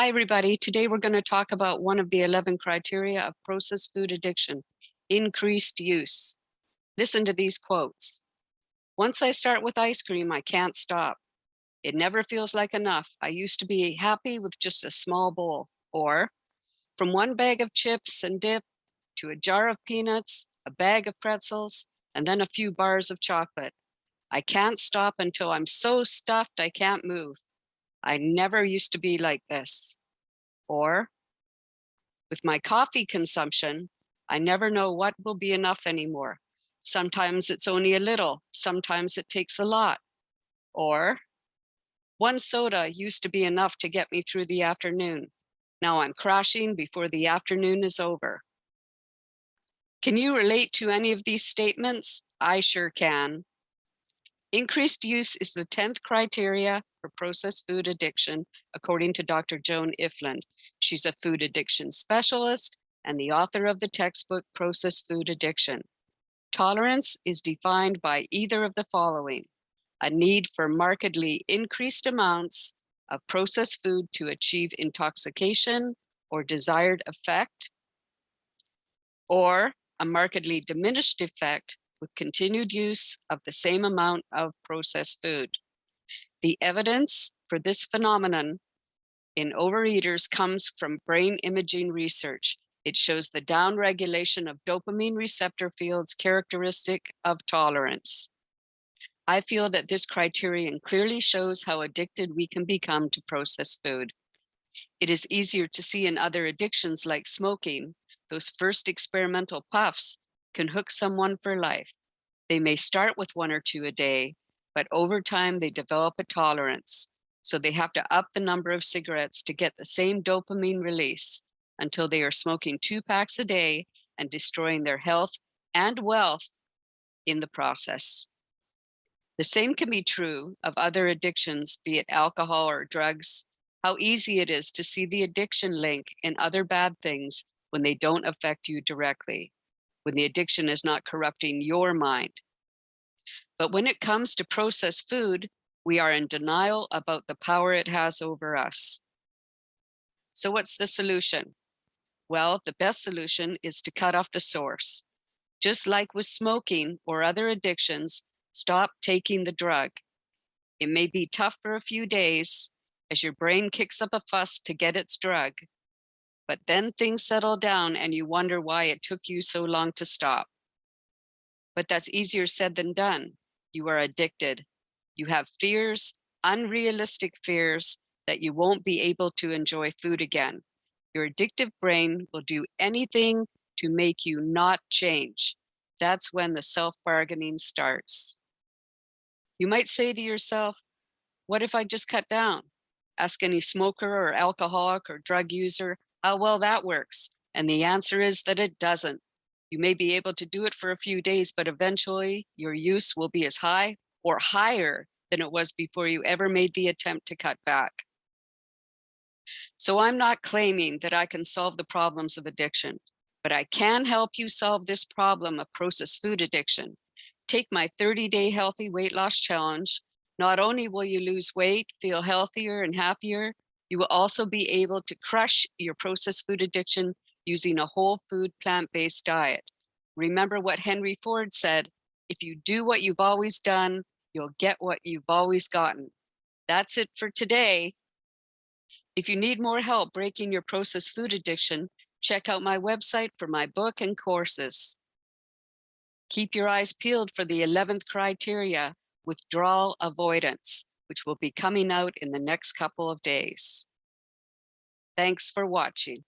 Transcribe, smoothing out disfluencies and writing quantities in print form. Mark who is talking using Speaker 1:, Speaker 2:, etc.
Speaker 1: Hi, everybody. Today we're going to talk about one of the 11 criteria of processed food addiction, increased use. Listen to these quotes. Once I start with ice cream, I can't stop. It never feels like enough. I used to be happy with just a small bowl. Or, from one bag of chips and dip to a jar of peanuts, a bag of pretzels, and then a few bars of chocolate. I can't stop until I'm so stuffed I can't move. I never used to be like this. Or, with my coffee consumption, I never know what will be enough anymore. Sometimes it's only a little, sometimes it takes a lot. Or, one soda used to be enough to get me through the afternoon. Now I'm crashing before the afternoon is over. Can you relate to any of these statements? I sure can. Increased use is the 10th criteria for processed food addiction, according to Dr. Joan Ifland. She's a food addiction specialist and the author of the textbook Processed Food Addiction. Tolerance is defined by either of the following: a need for markedly increased amounts of processed food to achieve intoxication or desired effect, or a markedly diminished effect with continued use of the same amount of processed food. The evidence for this phenomenon in overeaters comes from brain imaging research. It shows the downregulation of dopamine receptor fields characteristic of tolerance. I feel that this criterion clearly shows how addicted we can become to processed food. It is easier to see in other addictions like smoking. Those first experimental puffs can hook someone for life. They may start with one or two a day, but over time they develop a tolerance. So they have to up the number of cigarettes to get the same dopamine release until they are smoking 2 packs a day and destroying their health and wealth in the process. The same can be true of other addictions, be it alcohol or drugs. How easy it is to see the addiction link in other bad things when they don't affect you directly, when the addiction is not corrupting your mind. But when it comes to processed food, we are in denial about the power it has over us. So what's the solution? Well, the best solution is to cut off the source. Just like with smoking or other addictions, stop taking the drug. It may be tough for a few days as your brain kicks up a fuss to get its drug, but then things settle down and you wonder why it took you so long to stop. But that's easier said than done. You are addicted. You have fears, unrealistic fears, that you won't be able to enjoy food again. Your addictive brain will do anything to make you not change. That's when the self-bargaining starts. You might say to yourself, what if I just cut down? Ask any smoker or alcoholic or drug user how well that works. And the answer is that it doesn't. You may be able to do it for a few days, but eventually your use will be as high or higher than it was before you ever made the attempt to cut back. So I'm not claiming that I can solve the problems of addiction, but I can help you solve this problem of processed food addiction. Take my 30-day healthy weight loss challenge. Not only will you lose weight, feel healthier and happier, you will also be able to crush your processed food addiction using a whole food plant-based diet. Remember what Henry Ford said, if you do what you've always done, you'll get what you've always gotten. That's it for today. If you need more help breaking your processed food addiction, check out my website for my book and courses. Keep your eyes peeled for the 11th criteria, withdrawal avoidance, which will be coming out in the next couple of days. Thanks for watching.